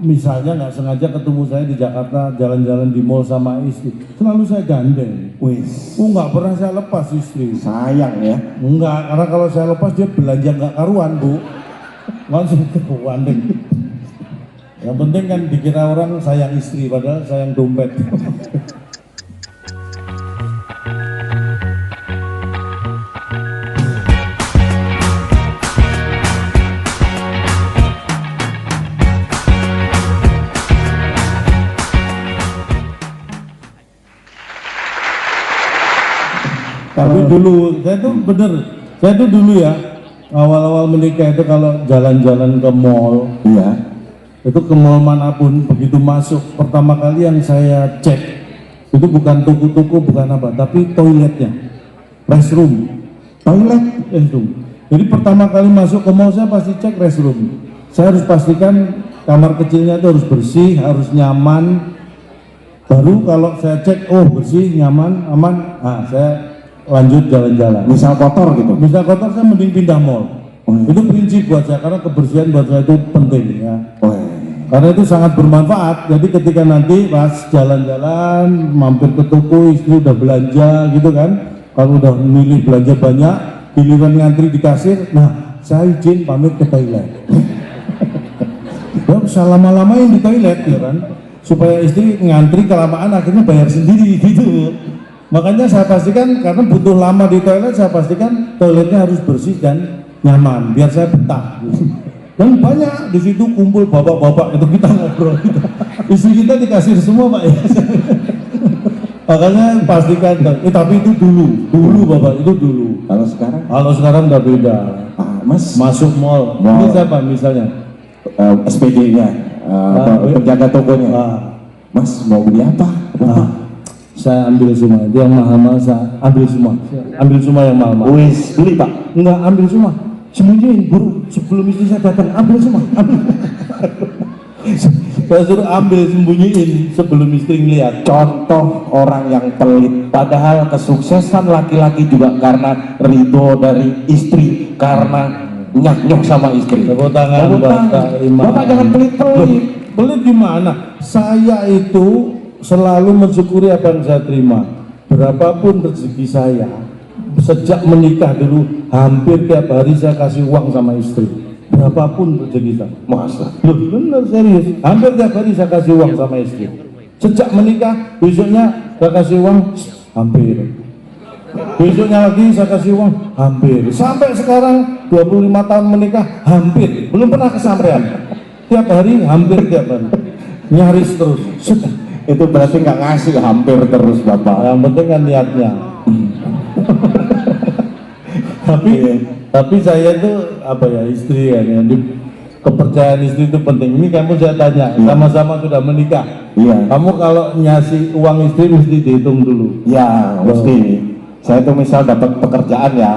misalnya nggak sengaja ketemu saya di Jakarta, jalan-jalan di mall sama istri, selalu saya gandeng. Wis. Nggak pernah saya lepas istri. Sayang ya. Enggak, karena kalau saya lepas dia belanja nggak karuan, Bu. Langsung ke gandeng. Yang penting kan dikira orang sayang istri, padahal sayang dompet. Tapi dulu, saya tuh dulu ya, awal-awal menikah itu kalau jalan-jalan ke mall, Iya. itu ke mall manapun, begitu masuk, pertama kali yang saya cek, itu bukan toko-toko, bukan apa, tapi toiletnya, restroom. Restroom. Jadi pertama kali masuk ke mall saya pasti cek restroom. Saya harus pastikan kamar kecilnya itu harus bersih, harus nyaman. Baru kalau saya cek, oh bersih, nyaman, aman, saya lanjut jalan-jalan. Misal kotor gitu. Misal kotor saya mending pindah mall. Itu prinsip buat saya, karena kebersihan buat saya itu penting ya. Karena itu sangat bermanfaat. Jadi ketika nanti pas jalan-jalan mampir ke toko, istri udah belanja gitu kan, kalau udah milih belanja banyak, giliran ngantri di kasir, nah saya izin pamit ke toilet. Ya usah lama-lamain di toilet ya kan, supaya istri ngantri kelamaan akhirnya bayar sendiri gitu. Makanya saya pastikan, karena butuh lama di toilet, saya pastikan toiletnya harus bersih dan nyaman, biar saya betah. Dan banyak di situ kumpul bapak-bapak, itu kita ngobrol. Istri kita dikasih semua Pak ya. Makanya pastikan, tapi itu dulu Bapak, itu dulu. Kalau sekarang udah beda. Mas Masuk mall. Ini siapa misalnya? SPG-nya, penjaga tokonya. Mas mau beli apa? Saya ambil semua, itu yang mahal-mahal saya ambil semua. Ambil semua yang mahal-mahal. Wis, beli Pak? Enggak, ambil semua. Sembunyiin, buru, sebelum istri saya datang, ambil semua. Saya suruh ambil, sembunyiin sebelum istri ngeliat. Contoh orang yang pelit, padahal kesuksesan laki-laki juga karena ridho dari istri, karena nyok sama istri. Tepuk tangan buat Kak Imam. Bapak jangan pelit-pelit. Pelit gimana? Saya itu selalu mensyukuri apa yang saya terima. Berapapun rezeki saya, sejak menikah dulu hampir tiap hari saya kasih uang sama istri. Berapapun rezeki saya. Masa? Loh, bener serius. Hampir tiap hari saya kasih uang sama istri. Sejak menikah, besoknya saya kasih uang hampir. Besoknya lagi saya kasih uang hampir. Sampai sekarang 25 tahun menikah hampir. Belum pernah kesampaian. Tiap hari, hampir tiap hari. Nyaris terus. Itu berarti nggak ngasih hampir terus Bapak. Yang penting kan niatnya. tapi saya itu apa ya, istri kan ya, kepercayaan istri itu penting. Ini kamu saya tanya, sama-sama sudah menikah. Iya. Kamu kalau ngasih uang istri mesti dihitung dulu. Ya mesti. Saya tuh misal dapat pekerjaan ya,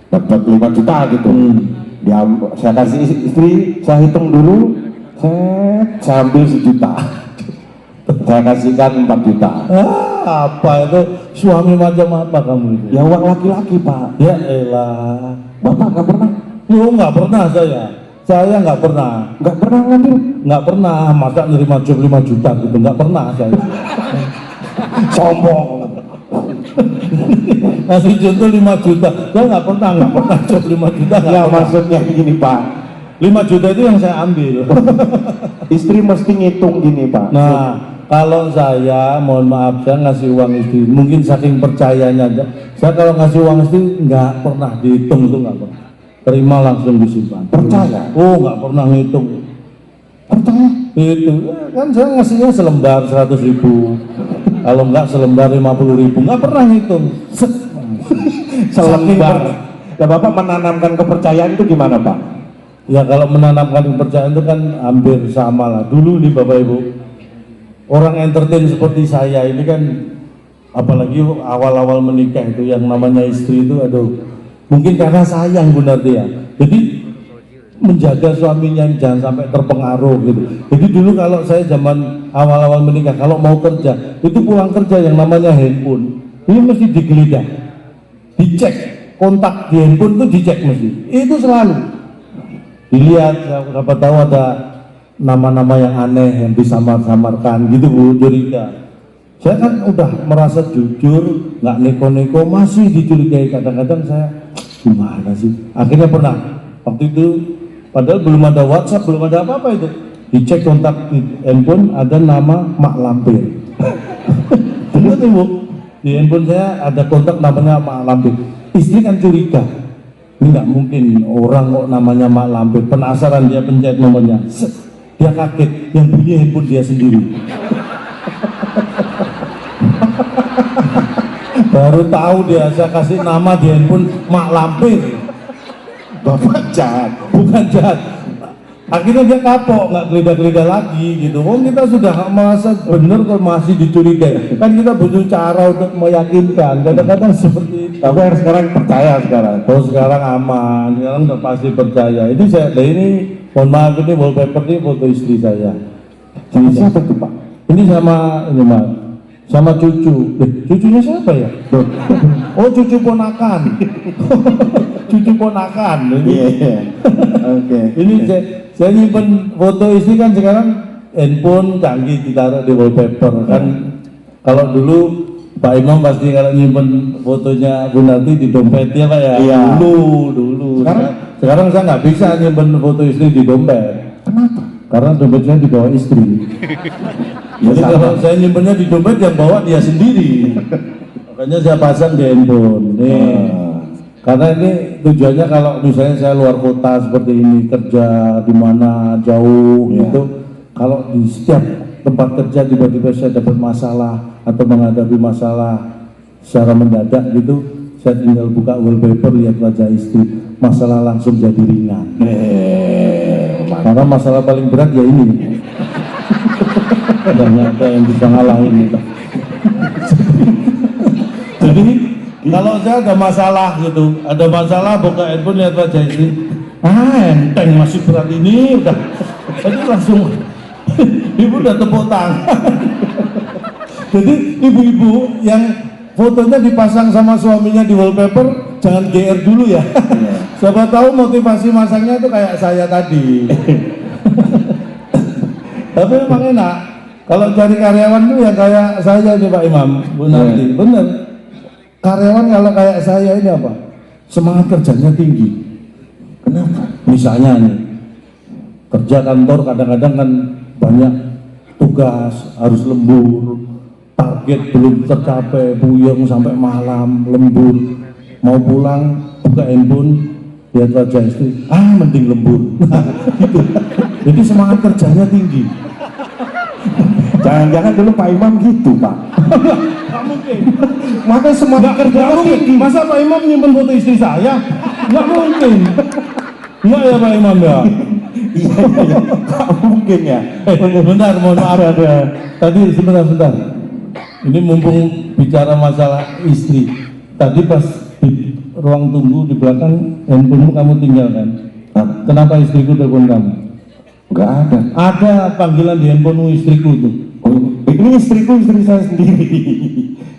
dapat 5 juta gitu. Ya, saya kasih istri, saya hitung dulu, saya ambil 1 juta. Saya kasihkan 4 juta. Apa itu, suami macam apa kamu itu? Ya uang laki-laki Pak. Ya elah. Bapak nggak pernah? Yo nggak pernah saya nggak pernah. Nggak pernah ngambil? Nggak pernah, masa nerima job 5 juta gitu, nggak pernah saya. Sombong. Ngasih contoh 5 juta, saya nggak pernah job 5 juta. Ya maksudnya gini Pak, 5 juta itu yang saya ambil. istri mesti ngitung gini Pak. Nah, kalau saya, mohon maaf, saya ngasih uang istri, mungkin saking percayanya aja. Saya kalau ngasih uang istri nggak pernah dihitung, itu nggak pernah. Terima langsung disimpan. Percaya? Oh, nggak pernah ngitung. Percaya? Itu kan saya ngasihnya selembar 100.000. Kalau enggak selembar 50.000, nggak pernah ngitung. Selembar. Ya Bapak menanamkan kepercayaan itu gimana Pak? Ya kalau menanamkan kepercayaan itu kan hampir sama lah. Dulu nih Bapak Ibu, orang entertain seperti saya ini kan, apalagi awal-awal menikah itu yang namanya istri itu, aduh, mungkin karena sayang Bu Narti ya. Jadi menjaga suaminya jangan sampai terpengaruh gitu. Jadi dulu kalau saya zaman awal-awal menikah, kalau mau kerja, itu pulang kerja yang namanya handphone, ini mesti digeledah, dicek, kontak di handphone itu dicek mesti. Itu selalu dilihat, siapa tahu ada nama-nama yang aneh yang disamar-samarkan gitu Bu, curiga. Saya kan udah merasa jujur, nggak neko-neko, masih dicurigai. Kadang-kadang saya gimana sih? Akhirnya pernah waktu itu, padahal belum ada WhatsApp, belum ada apa-apa itu, dicek kontak di handphone ada nama Mak Lampir. Benar tuh Bu, di handphone saya ada kontak namanya Mak Lampir. Istri kan curiga, ini nggak mungkin orang kok namanya Mak Lampir. Penasaran, dia pencet nomornya, dia kaget, yang bunyi handphone dia sendiri. Baru tahu dia, saya kasih nama di handphone Mak Lampir. Bapak jahat. Bukan jahat. Akhirnya dia kapok, nggak geledah-geledah lagi gitu. Oh, kita sudah merasa benar kok masih dicurigai. Kan kita butuh cara untuk meyakinkan. Kadang-kadang seperti itu. Tapi harus sekarang percaya sekarang. Oh, sekarang aman, sekarang udah pasti percaya. Ini saya, ini mohon maaf, ini wallpaper ini foto istri saya. Sama siapa tuh Pak? Ini sama ini Mas, sama cucu. Cucunya siapa ya? Oh, cucu ponakan. Cucu ponakan. Iya. Oke. Ini saya nyimpen foto istri kan sekarang handphone canggih ditaruh di wallpaper kan. Kalau dulu Pak Imam pasti kalau nyimpen fotonya Bu Narti di dompet ya Pak ya. Iya. Dulu. Sekarang saya nggak bisa nyimpen foto istri di dompet. Kenapa? Karena dompetnya dibawa istri. Jadi kalau saya nyimpennya di dompet yang bawa dia sendiri. Makanya saya pasang di handphone. Nih. Karena ini tujuannya kalau misalnya saya luar kota seperti ini, kerja di mana jauh gitu, kalau di setiap tempat kerja tiba-tiba saya dapat masalah atau menghadapi masalah secara mendadak gitu, saya tinggal buka wallpaper, lihat wajah istri, masalah langsung jadi ringan. Karena masalah paling berat ya ini. Dan ada yang bisa ngalahin itu. Jadi kalau saya ada masalah gitu, ada masalah buka handphone lihat wajah istri, enteng masih berat ini udah, jadi langsung ibu udah tepuk tangan. Jadi ibu-ibu yang fotonya dipasang sama suaminya di wallpaper jangan GR dulu ya. Siapa tahu motivasi masangnya itu kayak saya tadi. Tapi memang enak kalau cari karyawan tuh ya kayak saya nih Pak Imam, Bu Narti, bener. Karyawan kalau kayak saya ini apa? Semangat kerjanya tinggi. Kenapa? Misalnya nih, kerja kantor kadang-kadang kan banyak tugas, harus lembur, target belum tercapai, buyung sampai malam, lembur. Mau pulang, buka handphone, lihat wajah istri, mending lembur. Gitu. Jadi semangat kerjanya tinggi. Jangan-jangan dulu Pak Imam gitu Pak. Nggak mungkin. Makanya semangat kerja tinggi. Masa Pak Imam nyimpen foto istri saya? Nggak mungkin. Nggak ya Pak Imam ya? Iya. Nggak mungkin ya. Bentar, mohon maaf ada. Tadi sebentar. Ini mumpung bicara masalah istri. Tadi pas di ruang tunggu di belakang handphonemu kamu tinggalkan. Kenapa istriku telepon kamu? Nggak ada. Ada panggilan di handphonemu istriku tuh. Oh, ini istriku, istri saya sendiri.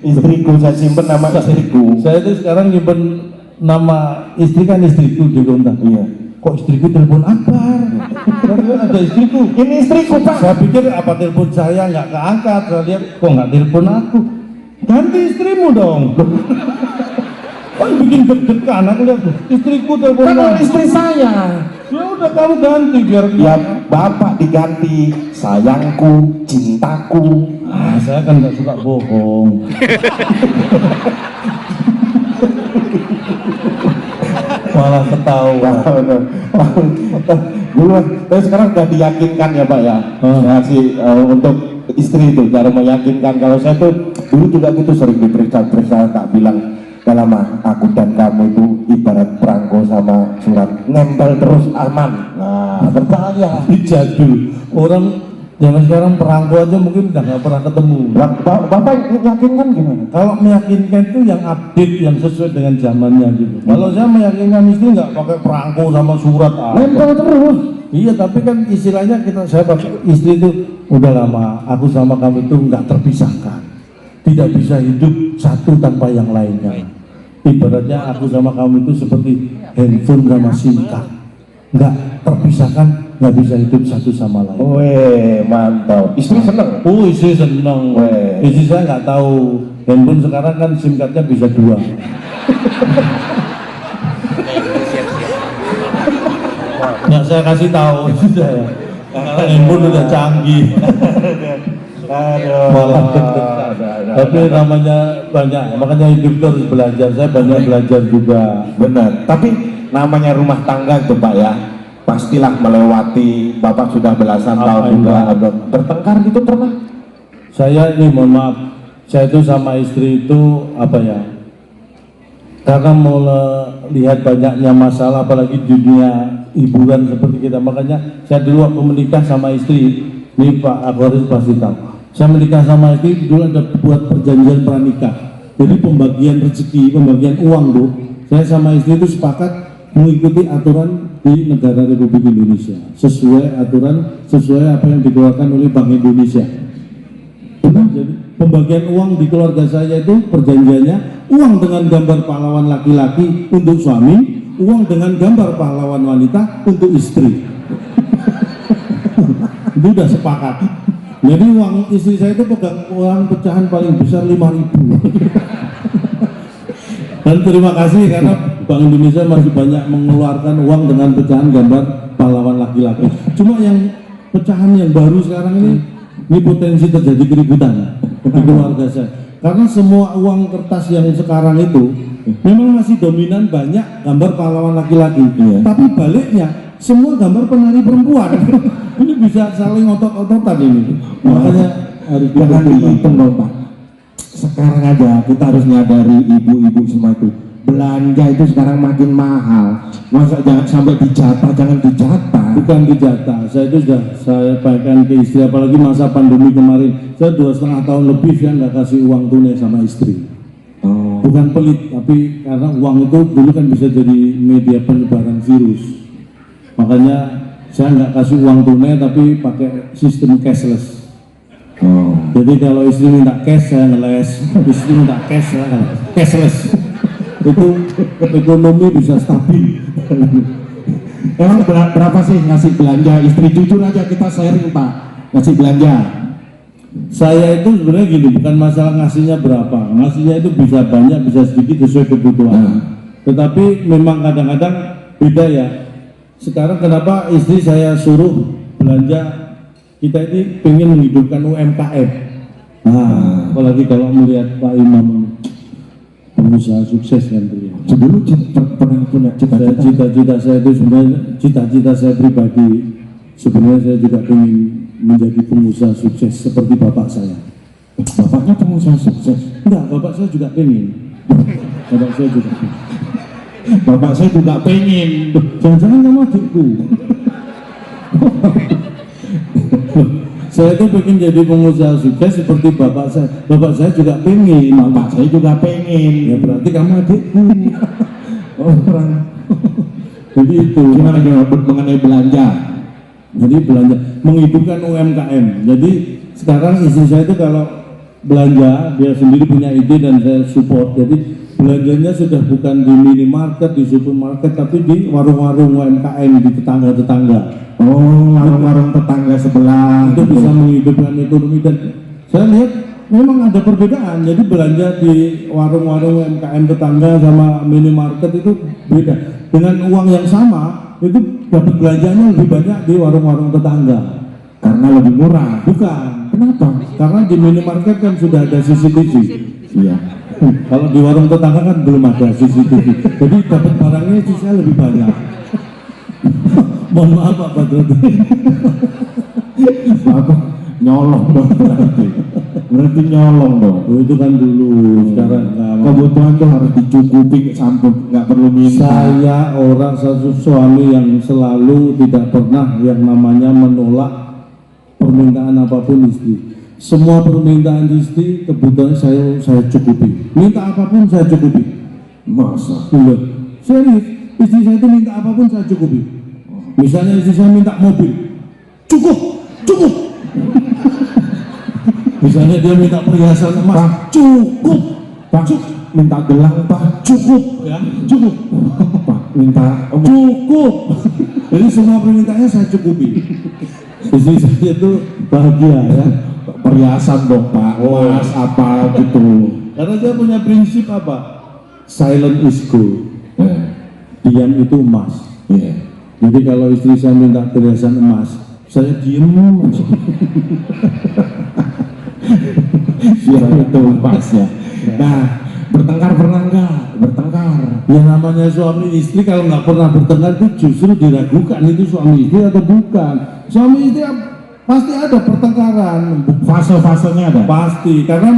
Istriku, saya simpen nama istriku. Saya itu sekarang nyimpen nama istri kan istriku di kontak. Iya. Kok istriku telepon Akbar? Kan ada istriku. Ini istriku Pak. Saya pikir apa telepon saya nggak keangkat. Saya lihat kok nggak telepon aku. Ganti istrimu dong. Oh, bikin deg-degan. Aku lihat istriku telepon. Kan istri saya. Ya udah kamu ganti biar Ya Bapak diganti sayangku, cintaku. saya kan nggak suka bohong. Malah ketawa. Dulu, tapi sekarang udah diyakinkan ya Pak ya. Ngasih untuk istri itu cara meyakinkan. Kalau saya tuh dulu juga gitu sering diperiksa-periksa, tak bilang udah lama aku dan kamu itu ibarat perangko sama surat, nempel terus aman. Nah, percaya. Jadul orang zaman sekarang perangko aja mungkin udah nggak pernah ketemu. Bapak yakinkan gimana? Kalau meyakinkan itu yang update, yang sesuai dengan zamannya gitu. Kalau saya meyakinkan istri nggak pakai perangko sama surat. Nempel terus. Iya, tapi kan istilahnya saya pakai istri itu udah lama. Aku sama kamu itu nggak terpisahkan. Tidak bisa hidup satu tanpa yang lainnya. Ibaratnya aku sama kamu itu seperti handphone sama SIM card, nggak terpisahkan nggak bisa hidup satu sama lain. Weh, mantap. Istri seneng? Oh, istri seneng. Weh. Istri saya nggak tahu. Handphone sekarang kan SIM cardnya bisa 2. Nggak saya kasih tahu istri saya. Karena handphone udah canggih. Aduh. Malah tapi namanya banyak, makanya hidup itu harus belajar. Saya banyak belajar juga. Benar. Tapi namanya rumah tangga itu Pak ya, pastilah melewati. Bapak sudah belasan Apa tahun itu, juga Pak? ada bertengkar gitu pernah? Saya ini mohon maaf, saya itu sama istri itu apa ya? Karena melihat banyaknya masalah, apalagi di dunia hiburan seperti kita, makanya saya dulu waktu menikah sama istri, ini Pak Akwaris pasti tahu. Saya menikah sama istri dulu ada buat perjanjian pranikah. Jadi pembagian rezeki, pembagian uang tuh, saya sama istri itu sepakat mengikuti aturan di negara Republik Indonesia, sesuai aturan, sesuai apa yang dikeluarkan oleh Bank Indonesia. Jadi pembagian uang di keluarga saya itu perjanjiannya uang dengan gambar pahlawan laki-laki untuk suami, uang dengan gambar pahlawan wanita untuk istri. Itu udah sepakat. Jadi uang istri saya itu pegang uang pecahan paling besar 5.000. Dan terima kasih karena Bank Indonesia masih banyak mengeluarkan uang dengan pecahan gambar pahlawan laki-laki. Cuma yang pecahan yang baru sekarang ini potensi terjadi keributan di keluarga saya. Karena semua uang kertas yang sekarang itu memang masih dominan banyak gambar pahlawan laki-laki. Tapi baliknya semua gambar penari perempuan. Ini bisa saling otot-ototan ini. Makanya harus Jangan dipertimbangkan. dihitung dong Pak. Sekarang aja kita harus nyadari ibu-ibu semua itu. Belanja itu sekarang makin mahal. Masa jangan sampai dijatah, jangan dijatah. Bukan dijatah, saya itu sudah saya bagikan ke istri, apalagi masa pandemi kemarin, saya 2,5 tahun lebih saya nggak kasih uang tunai sama istri. Oh. Bukan pelit, tapi karena uang itu dulu kan bisa jadi media penyebaran virus. Makanya saya nggak kasih uang tunai, tapi pakai sistem cashless. Oh. Jadi kalau istri minta cash, saya ngeles. Istri minta cash, saya ngeles. Cashless. Itu ekonomi bisa stabil. Emang berapa sih ngasih belanja istri? Jujur aja kita sharing Pak. Ngasih belanja. Saya itu sebenarnya gini, bukan masalah ngasihnya berapa, ngasihnya itu bisa banyak, bisa sedikit sesuai kebutuhan. Tetapi memang kadang-kadang beda ya. Sekarang kenapa istri saya suruh belanja, kita ini pengen menghidupkan UMKM. Nah, apalagi kalau melihat Pak Imam pengusaha sukses kan beliau. Dulu pernah punya cita-cita. Cita-cita saya itu sebenarnya, cita-cita saya pribadi, sebenarnya saya juga ingin menjadi pengusaha sukses seperti bapak saya. Bapaknya pengusaha sukses. Enggak, bapak saya juga pengen. Bapak saya juga pengen. Bapak saya juga pengen. Jangan-jangan kamu adikku. Saya itu pengen jadi pengusaha sukses seperti bapak saya. Bapak saya juga pengen. Bapak saya juga pengen. Ya berarti kamu adikku. Oh, orang. Jadi itu. Gimana mengenai belanja? Jadi belanja, menghidupkan UMKM. Jadi sekarang istri saya itu kalau belanja, dia sendiri punya ide dan saya support. Jadi belanjanya sudah bukan di minimarket, di supermarket, tapi di warung-warung UMKM, di tetangga-tetangga. Oh, warung-warung tetangga sebelah. Itu bisa menghidupkan ekonomi dan saya lihat memang ada perbedaan. Jadi belanja di warung-warung UMKM tetangga sama minimarket itu beda. Dengan uang yang sama, itu dapat belanjanya lebih banyak di warung-warung tetangga. Karena lebih murah. Bukan. Kenapa? Karena di minimarket kan sudah ada CCTV. Iya. Kalau di warung tetangga kan belum ada CCTV. Jadi dapat barangnya sisa lebih banyak. Mohon maaf Pak Badrodin. Apa? Nyolong dong berarti. Berarti nyolong dong. Oh, itu kan dulu. Sekarang nggak mau. Kebutuhan tuh harus dicukupi sampai nggak perlu minta. Saya orang satu suami yang selalu tidak pernah yang namanya menolak permintaan apapun istri. Semua permintaan istri kebutuhan saya cukupi. Minta apapun saya cukupi. Masa? Iya. Serius, istri saya itu minta apapun saya cukupi. Misalnya istri saya minta mobil, cukup. Misalnya dia minta perhiasan emas, cukup. Pak, minta gelang Pak. Cukup ya, cukup. Pak, minta cukup. Jadi semua permintaannya saya cukupi. Istri saya itu bahagia ya. perhiasan dong Pak, emas apa gitu. Karena saya punya prinsip apa? Silent is gold. Diam itu emas. Jadi kalau istri saya minta perhiasan emas, saya diem aja. Siapa itu emasnya. Nah, bertengkar pernah enggak? Bertengkar. Yang namanya suami istri kalau nggak pernah bertengkar itu justru diragukan itu suami istri atau bukan. Suami istri pasti ada pertengkaran. Fase-fasenya ada? Pasti, karena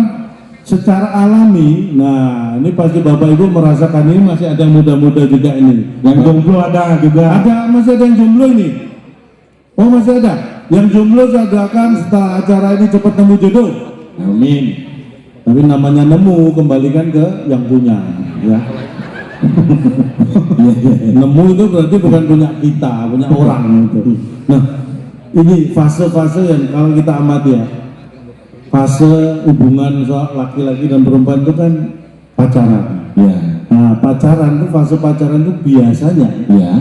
secara alami, nah ini pasti Bapak Ibu merasakan ini masih ada yang muda-muda juga ini. Yang jomblo ada juga? Ada, masih ada yang jomblo ini? Oh masih ada? Yang jomblo saya doakan setelah acara ini cepat nemu jodoh. Amin. Tapi namanya nemu, kembalikan ke yang punya ya. Nemu itu berarti bukan punya kita, punya orang itu. Nah ini fase-fase yang kalau kita amati ya, fase hubungan soal laki-laki dan perempuan itu kan pacaran Ya. nah pacaran itu, fase pacaran itu biasanya Ya.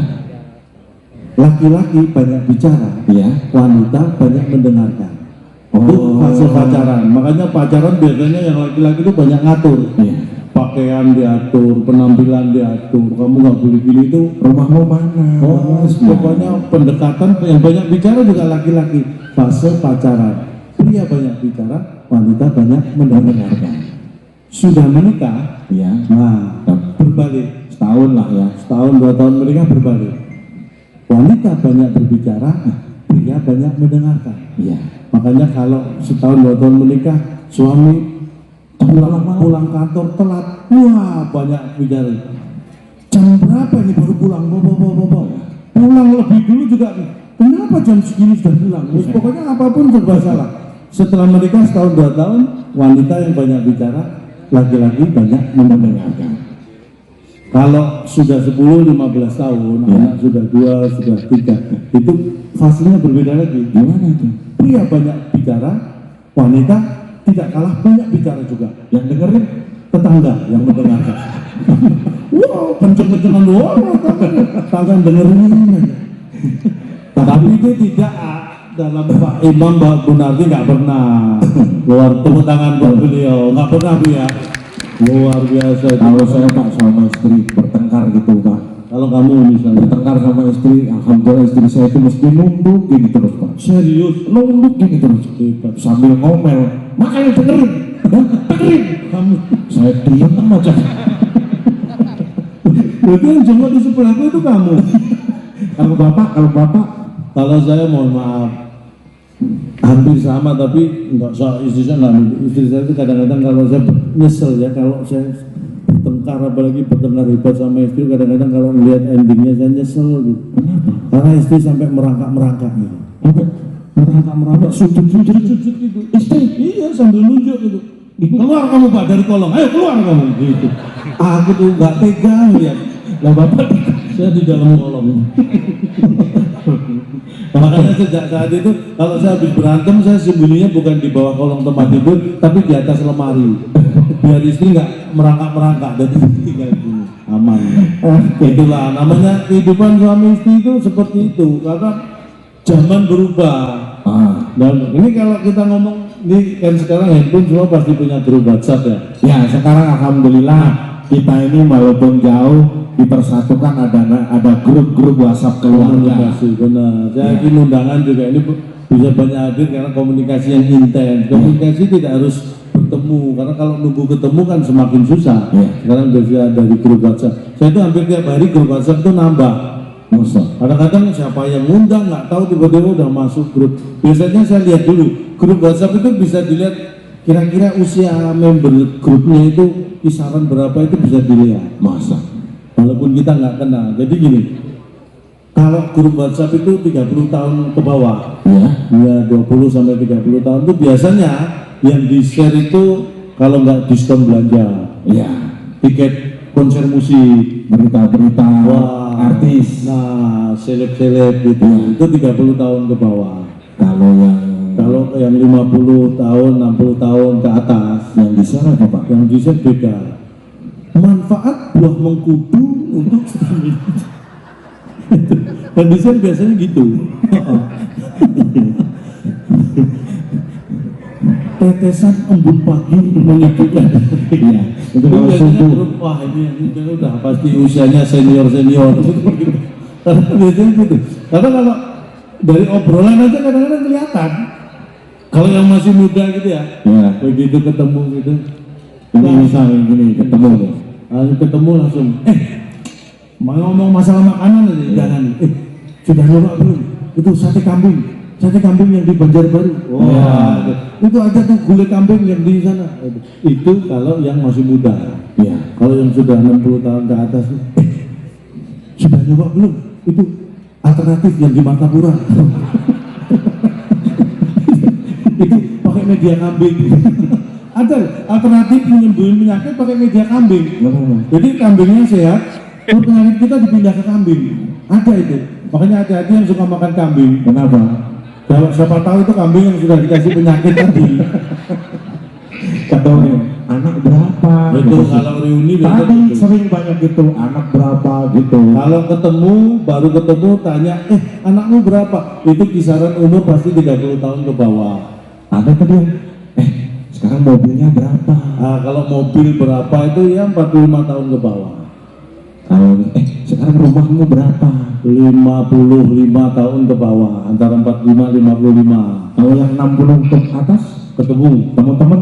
laki-laki banyak bicara, Ya. wanita banyak mendengarkan. Itu fase pacaran. Makanya pacaran biasanya yang laki-laki itu banyak ngatur. Ya. Pakaian diatur, penampilan diatur. Kamu nggak boleh gini itu. Rumahmu mana? Oh, pokoknya pendekatan yang banyak bicara juga laki-laki. Fase pacaran. Pria banyak bicara, wanita banyak mendengarkan. Sudah menikah, Ya. nah berbalik. Setahun lah ya. Setahun 2 tahun menikah berbalik. Wanita banyak berbicara, pria banyak mendengarkan. Iya. Makanya kalau setahun 2 tahun menikah, suami pulang kantor telat, wah banyak bicara. Jam berapa ini baru pulang? Pulang lebih dulu juga. Kenapa jam segini sudah pulang? Pokoknya apapun serba salah. Setelah menikah setahun 2 tahun, wanita yang banyak bicara, laki-laki banyak mendengarkan. Kalau sudah 10-15 tahun, anak sudah 2, sudah 3, itu fasenya berbeda lagi. Gimana itu? Pria banyak bicara, wanita tidak kalah banyak bicara juga. Yang dengerin tetangga yang mendengarkan. Wow, kenceng-kencengan doang, tetangga dengerin aja. Tapi itu tidak dalam Pak Imam Mbak Gunardi nggak pernah luar tepuk tangan buat beliau, nggak pernah ya. Luar biasa. Kalau saya Pak sama istri bertengkar gitu Pak. Kalau kamu misalnya Bertengkar sama istri, alhamdulillah istri saya itu mesti nunduk gini terus Pak. serius, Nunduk gini terus. hebat. Sambil ngomel, makanya dengerin, dengerin. Kamu Saya diam aja. berarti yang jenggot di sebelahku itu kamu. Kalau bapak, Kalau saya mohon maaf, hampir sama tapi nggak soal istri saya nggak. Istri saya itu kadang-kadang kalau saya nyesel ya, kalau saya bertengkar apalagi bertengkar hebat sama istri, kadang-kadang kalau melihat endingnya saya nyesel gitu. Karena istri sampai merangkak gitu. Merangkak sujud gitu. Istri iya sambil nunjuk gitu. Keluar kamu Pak dari kolong, ayo keluar kamu gitu. Aku tuh nggak tega lihat. Lah bapak saya di dalam kolong. Makanya sejak saat itu kalau saya habis berantem saya sembunyinya bukan di bawah kolong tempat tidur tapi di atas lemari biar istri nggak merangkak dan tinggal gini aman. Itulah namanya kehidupan suami istri itu seperti itu karena zaman berubah. Dan ini kalau kita ngomong ini kan sekarang handphone semua pasti punya grup WhatsApp ya. ya sekarang alhamdulillah kita ini walaupun jauh dipersatukan ada grup-grup WhatsApp keluarga. Benar. Saya yakin undangan juga ini bisa banyak hadir karena komunikasi yang intens. Komunikasi tidak harus bertemu karena kalau nunggu ketemu kan semakin susah. Sekarang bisa dari grup WhatsApp. Saya itu hampir tiap hari grup WhatsApp itu nambah. Kadang-kadang siapa yang ngundang nggak tahu tiba-tiba udah masuk grup. Biasanya saya lihat dulu grup WhatsApp itu bisa dilihat kira-kira usia member grupnya itu kisaran berapa itu bisa dilihat. Masa? Walaupun kita nggak kenal. Jadi gini, kalau grup WhatsApp itu 30 tahun ke bawah, ya 20 sampai 30 tahun itu biasanya yang di share itu kalau nggak diskon belanja, ya tiket konser musik, berita-berita artis. Nah, seleb-seleb gitu, itu 30 tahun ke bawah. Kalau yang 50 tahun, 60 tahun ke atas, yang di sana apa Pak? Yang di share beda. Manfaat buah mengkudu untuk stamina. Kondisian biasanya gitu. Tetesan embun pagi menyebutkan. Iya, itu kalau Biasanya subuh. grup, wah ini udah pasti usianya senior. Karena biasanya gitu. Karena kalau dari obrolan aja kadang-kadang kelihatan. Kalau yang masih muda gitu ya, Ya, begitu ketemu gitu, ini misalnya gini ketemu nih. ketemu langsung, mau ngomong masalah makanan aja, jangan, sudah nyoba belum? Itu sate kambing yang di Banjarbaru. Wah, itu ada tuh gulai kambing yang di sana. Itu kalau yang masih muda. Iya. Kalau yang sudah 60 tahun ke atas, sudah nyoba belum? Itu alternatif yang di Martapura. Itu pakai media kambing. Ada alternatif menyembuhin penyakit pakai media kambing. Jadi kambingnya sehat, terus penyakit kita dipindah ke kambing. Ada itu. Makanya hati-hati yang suka makan kambing. Kenapa? Kalau siapa tahu itu kambing yang sudah dikasih penyakit tadi. Kata nih, anak berapa? Itu Gitu. kalau reuni biasanya Tadi gitu. sering banyak gitu, anak berapa gitu. Kalau ketemu, baru ketemu tanya, anakmu berapa? Itu kisaran umur pasti 30 tahun ke bawah. Ada tadi yang, sekarang mobilnya berapa? Nah, kalau mobil berapa itu ya 45 tahun ke bawah. Kalau sekarang rumahmu berapa? 55 tahun ke bawah, antara 45 55. Kalau yang 60 ke atas, Ketemu, teman-teman,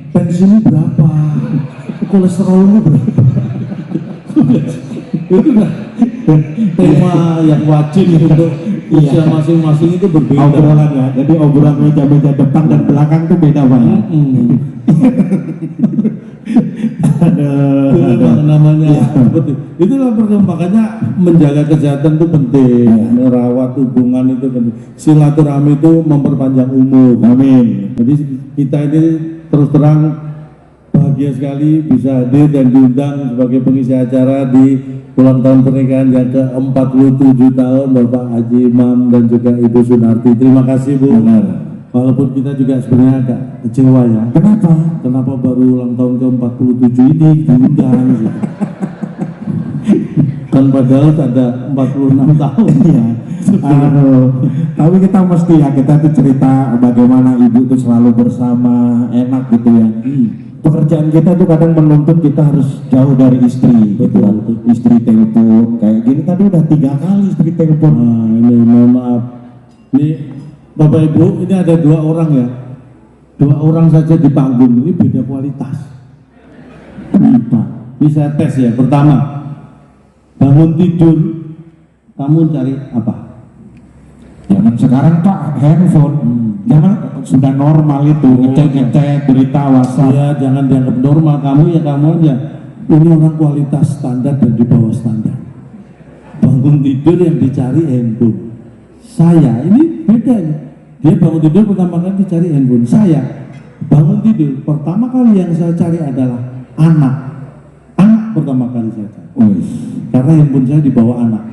pensiunmu berapa? Kolesterolmu berapa? Itu kan tema yang wajib untuk usia masing-masing itu berbeda. obrolan ya. Jadi obrolan meja-meja depan dan belakang tuh beda banget. Itu namanya seperti itulah perkembangannya. Menjaga kesehatan itu penting, merawat hubungan itu penting, silaturahmi itu memperpanjang umur. Amin. Jadi kita ini terus terang bahagia sekali bisa hadir dan diundang sebagai pengisi acara di ulang tahun pernikahan yang ke-47 tahun Bapak Haji Imam dan juga Ibu Sunarti. Terima kasih Bu. Benar. Walaupun kita juga sebenarnya agak kecewa ya. Kenapa? Kenapa baru ulang tahun ke-47 ini diundang? Gitu. Kan padahal ada 46 tahun ya. Tapi kita mesti ya, kita tuh cerita bagaimana ibu tuh selalu bersama, enak gitu ya. Pekerjaan kita tuh kadang menuntut kita harus jauh dari istri, gitu kan. Istri telepon, kayak gini tadi udah 3 kali istri telepon. Nah, ini mohon maaf. Ini Bapak Ibu, ini ada 2 orang ya. 2 orang saja di panggung ini beda kualitas. Kenapa? Ini saya tes ya. Pertama, bangun tidur, kamu cari apa? Jangan sekarang Pak, handphone. Jangan, sudah normal itu, ngecek-ngecek berita WhatsApp. Ya, jangan dianggap normal. Kamu ya kamu aja. Ini orang kualitas standar dan di bawah standar. Bangun tidur yang dicari handphone. Saya ini beda nih. Dia bangun tidur pertama kali dicari handphone. Saya bangun tidur pertama kali yang saya cari adalah anak. Anak pertama kali saya cari. Karena handphone saya dibawa anak.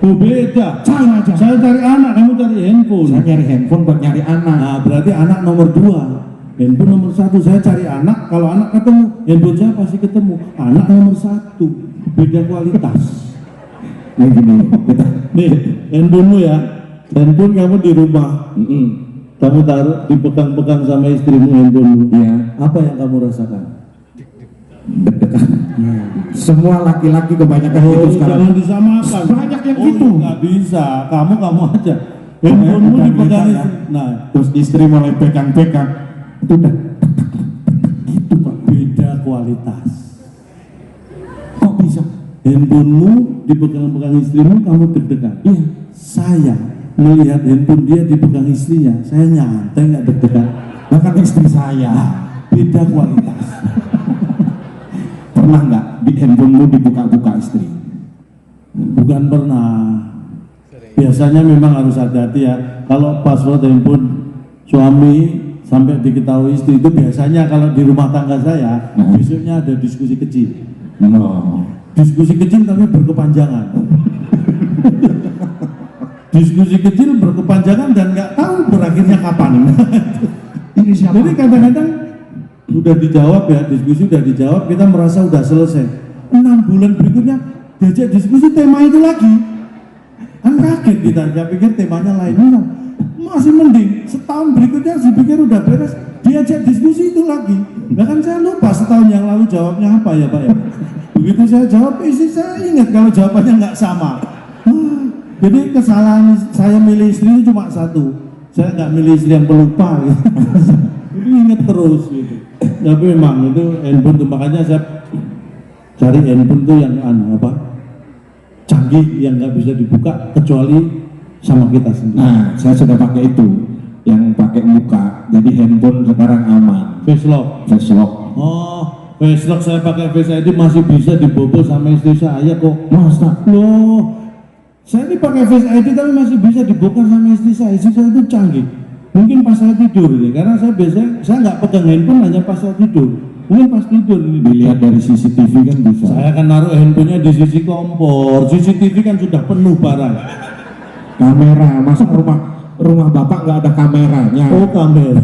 Oh beda. Saya cari anak, kamu cari handphone. Saya nyari handphone buat nyari anak. Nah berarti anak nomor 2, handphone nomor 1. Saya cari anak, kalau anak ketemu, handphone saya pasti ketemu. Anak nomor 1, beda kualitas. Nah gini, kita Nih, handphonemu ya, handphone kamu di rumah, kamu taruh, dipegang-pegang sama istrimu handphonemu. Iya. Apa yang kamu rasakan? deg-degan. Semua laki-laki kebanyakan gitu sekarang. Jangan disamakan. Banyak yang gitu. Nggak bisa, kamu aja. Handphonemu Bukan dipegang bisa, istri. ya. Nah, Terus istri mulai pegang-pegang. Itu udah itu Pak, beda kualitas. kok bisa? Handphonemu dipegang-pegang istrimu, kamu deg-degan. Iya. Saya melihat handphone dia dipegang istrinya, saya nyantai nggak deg-degan. Bahkan istri saya. Beda kualitas. Pernah nggak di handphonemu dibuka-buka istri? Bukan pernah. Biasanya memang harus hati-hati ya. Kalau password handphone suami sampai diketahui istri itu biasanya kalau di rumah tangga saya, besoknya ada diskusi kecil. Diskusi kecil tapi berkepanjangan. Diskusi kecil berkepanjangan dan nggak tahu berakhirnya kapan. Ini siapa? Jadi kadang-kadang udah dijawab ya, diskusi udah dijawab, kita merasa udah selesai. 6 bulan berikutnya diajak diskusi tema itu lagi. Kan kaget kita, saya pikir temanya lain. Masih mending, setahun berikutnya saya pikir udah beres, diajak diskusi itu lagi. Bahkan saya lupa setahun yang lalu jawabnya apa ya Pak ya. Begitu saya jawab, istri saya ingat kalau jawabannya nggak sama. Jadi kesalahan saya milih istri itu cuma satu, saya nggak milih istri yang pelupa gitu. Jadi ingat terus gitu. Tapi memang itu handphone tuh, makanya saya cari handphone tuh yang canggih, yang nggak bisa dibuka kecuali sama kita sendiri. Nah, saya sudah pakai itu, yang pakai muka, jadi handphone sekarang aman. Face lock. Face lock. Oh, face lock saya pakai Face ID masih bisa dibobol sama istri saya kok. Masa? Loh, saya ini pakai Face ID tapi masih bisa dibongkar sama istri saya. Istri saya itu canggih. Mungkin pas saya tidur ini, karena saya biasanya saya nggak pegang handphone hanya pas saya tidur. Mungkin pas tidur ini Dilihat dari CCTV kan bisa. saya akan naruh handphonenya di sisi kompor. CCTV kan sudah penuh barang. Kamera, masa rumah bapak nggak ada kameranya? Oh, kamera.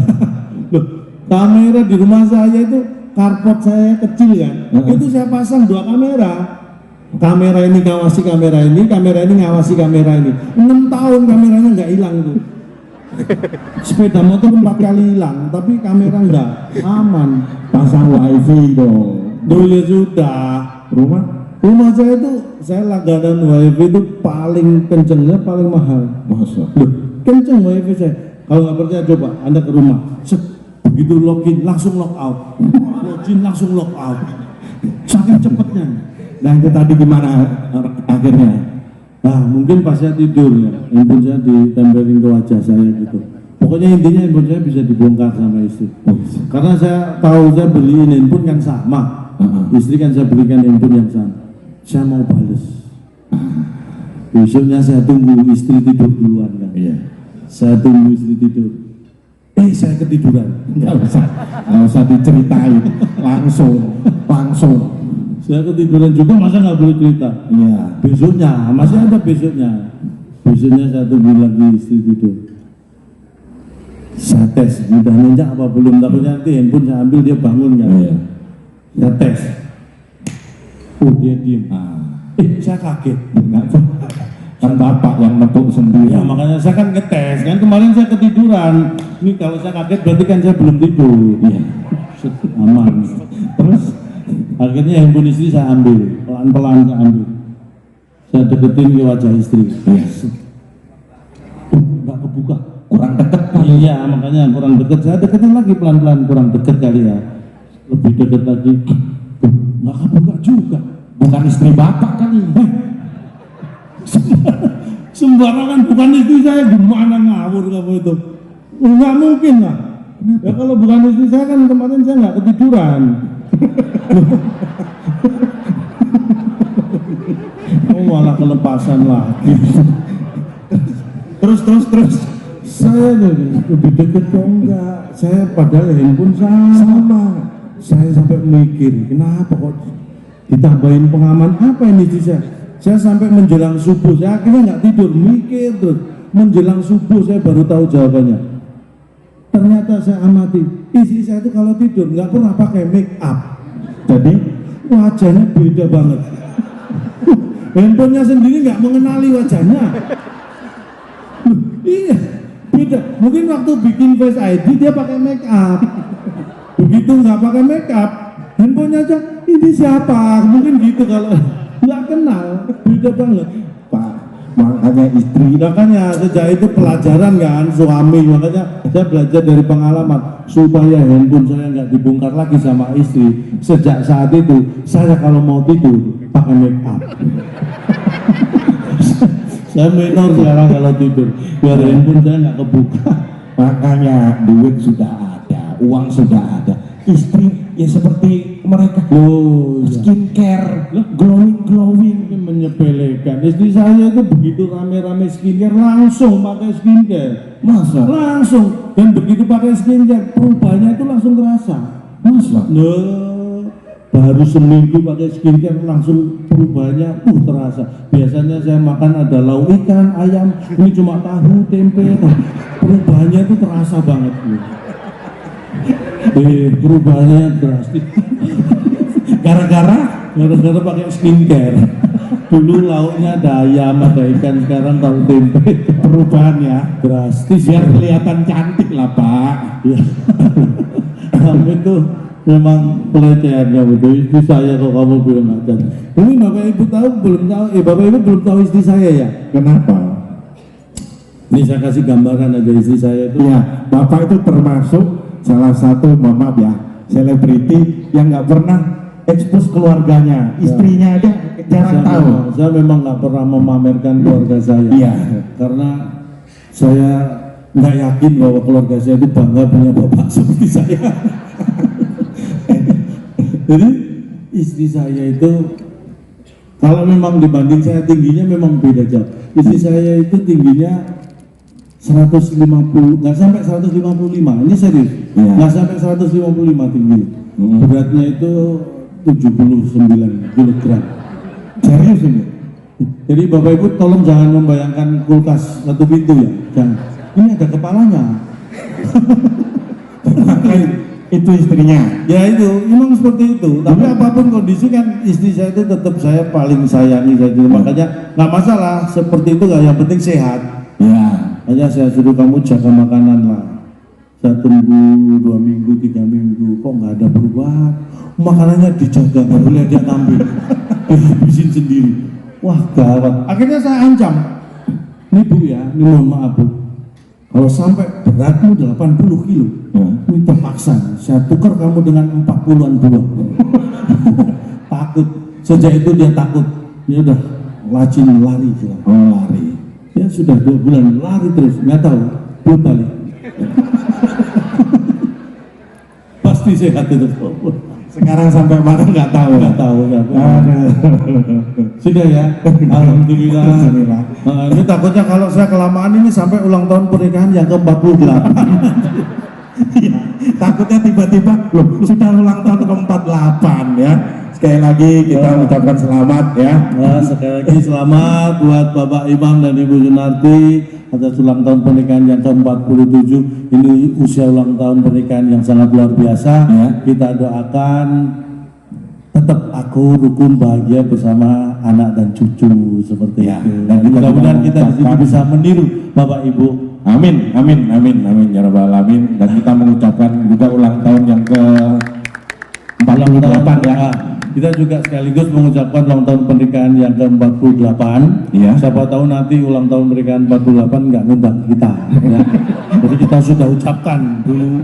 Loh, kamera di rumah saya itu carport saya kecil kan. Itu saya pasang 2 kamera. Kamera ini ngawasi kamera ini ngawasi kamera ini. 6 tahun kameranya nggak hilang tuh. Sepeda motor 4 kali hilang, tapi kamera nggak, aman. Pasang wifi dong. Dulu ya sudah. Rumah saya itu, saya langganan wifi itu paling kencengnya, paling mahal. Masa? Loh, kenceng wifi saya. Kalau nggak percaya coba Anda ke rumah. Begitu login langsung log out. Login langsung log out. Saking cepetnya. Nah itu tadi gimana akhirnya? Nah mungkin pas saya tidur ya, handphone saya ditempelin ke wajah saya gitu. Pokoknya intinya handphone saya bisa dibongkar sama istri. Karena saya tahu saya beliin handphone kan sama. Istri kan saya belikan handphone yang sama. Saya mau bales. Besoknya saya tunggu istri tidur duluan kan. Iya. Saya tunggu istri tidur. Saya ketiduran. Nggak usah diceritain, langsung. Saya ketiduran juga, masa nggak boleh cerita? Iya. Besoknya, masih ada besoknya. Besoknya saya tunggu lagi istri tidur. Saya tes, udah nyenyak apa belum? Takutnya nanti handphone saya ambil dia bangun kan. Iya. Saya tes. Dia diem. Saya kaget. Kan bapak yang nepuk sendiri. Ya makanya saya kan ngetes, kan kemarin saya ketiduran. Ini kalau saya kaget berarti kan saya belum tidur. Iya. Aman. Terus akhirnya handphone istri saya ambil, pelan-pelan saya ambil. Saya deketin ke wajah istri. Yes. Nggak kebuka. Kurang deket kan? Iya, makanya kurang deket. Saya deketin lagi pelan-pelan, kurang deket kali ya. Lebih deket lagi. Nggak kebuka juga. Bukan istri bapak kan ini? Sembarangan, bukan istri saya, gimana ngawur kamu itu? Nggak mungkin lah. Ya kalau bukan istri saya kan kemarin saya nggak ketiduran. Oh malah kelepasan lagi. Terus. Saya lebih deket kok enggak. Saya padahal handphone sama. Saya sampai mikir, kenapa kok ditambahin pengaman apa ini sih saya? Saya sampai menjelang subuh, saya akhirnya nggak tidur, mikir terus. Menjelang subuh saya baru tahu jawabannya. Ternyata saya amati, istri saya itu kalau tidur nggak pernah pakai make up. Jadi Wajahnya beda banget. Handphonenya sendiri nggak mengenali wajahnya. Iya, beda. Mungkin waktu bikin Face ID dia pakai make up. Begitu nggak pakai make up, handphonenya aja, ini siapa? Mungkin gitu kalau nggak kenal, beda banget. Pak, makanya istri. Makanya sejak itu pelajaran kan suami, makanya saya belajar dari pengalaman supaya handphone saya nggak dibongkar lagi sama istri. Sejak saat itu saya kalau mau tidur pakai make up. Saya minor sekarang kalau tidur biar handphone saya nggak kebuka. Makanya duit sudah ada, uang sudah ada. Istri ya seperti mereka. Loh, Skincare, glowing. ini menyepelekan. Istri saya itu begitu rame-rame skincare langsung pakai skincare. Masa? Langsung. Dan begitu pakai skincare perubahannya itu langsung terasa. Masa? Nah, baru seminggu pakai skincare langsung perubahannya terasa. Biasanya saya makan ada lauk ikan, ayam, ini cuma tahu, tempe. Perubahannya itu terasa banget. Perubahannya drastis. Gara-gara pakai skincare. Dulu lauknya ada ayam, ada ikan, sekarang tahu tempe. Perubahan ya, Drastis. biar kelihatan cantik lah Pak. Ya. Kamu itu memang pelecehan kamu itu. Istri saya kok kamu bilang aja. Ini Bapak Ibu tahu belum tahu? Bapak Ibu belum tahu istri saya ya? Kenapa? Ini saya kasih gambaran aja istri saya itu. Ya, Bapak itu termasuk salah satu, mohon maaf ya, selebriti yang nggak pernah ekspos keluarganya, istrinya aja jarang tahu. Saya memang nggak pernah memamerkan keluarga saya. Iya. Karena saya nggak yakin bahwa keluarga saya itu bangga punya bapak seperti saya. Jadi istri saya itu kalau memang dibanding saya tingginya memang beda jauh. Istri saya itu tingginya 150, nggak sampai 155. Ini serius, Iya. nggak sampai 155 tinggi. Beratnya itu 79 kg. Serius ini? Jadi Bapak Ibu tolong jangan membayangkan kulkas satu pintu ya, jangan. Ini ada kepalanya. Itu istrinya. Ya itu, memang seperti itu. Tapi apapun kondisi kan istri saya itu tetap saya paling sayangi saja. Makanya nggak masalah seperti itu, yang penting sehat. Ya. Hanya saya suruh kamu jaga makanan lah. Saya tunggu 2 minggu, 3 minggu, kok nggak ada perubahan. Makanannya dijaga, nggak boleh dia ngambil, dihabisin sendiri. Wah gawat. Akhirnya saya ancam, nih Bu ya, ini mohon maaf Bu, kalau sampai beratmu 80 kilo, ini terpaksa saya tukar kamu dengan 40-an buah. Takut. Sejak itu dia takut. Dia udah rajin lari. Lari. Ya sudah 2 bulan lari terus, nggak tahu belum balik. Pasti sehat itu. Sekarang sampai mana nggak tahu. Nggak tahu. Sudah ya, alhamdulillah. Ini takutnya kalau saya kelamaan ini sampai ulang tahun pernikahan yang ke-48. Ya, takutnya tiba-tiba loh sudah ulang tahun ke-48 ya. Sekali lagi kita ucapkan selamat ya. Nah, sekali lagi selamat buat Bapak Imam dan Ibu Sunarti atas ulang tahun pernikahan yang ke-47. Ini usia ulang tahun pernikahan yang sangat luar biasa. Ya. Kita doakan tetap aku rukun bahagia bersama anak dan cucu seperti Ya. itu. Dan kita Mudah-mudahan juga kita di sini mengucapkan- bisa meniru Bapak Ibu. Amin, amin, amin, amin ya rabbal alamin. Dan kita mengucapkan juga ulang tahun yang ke-48 ya. Kita juga sekaligus mengucapkan ulang tahun pernikahan yang ke-48. Iya. Siapa tahu nanti ulang tahun pernikahan 48 nggak ngundang kita. Ya. Jadi kita sudah ucapkan dulu.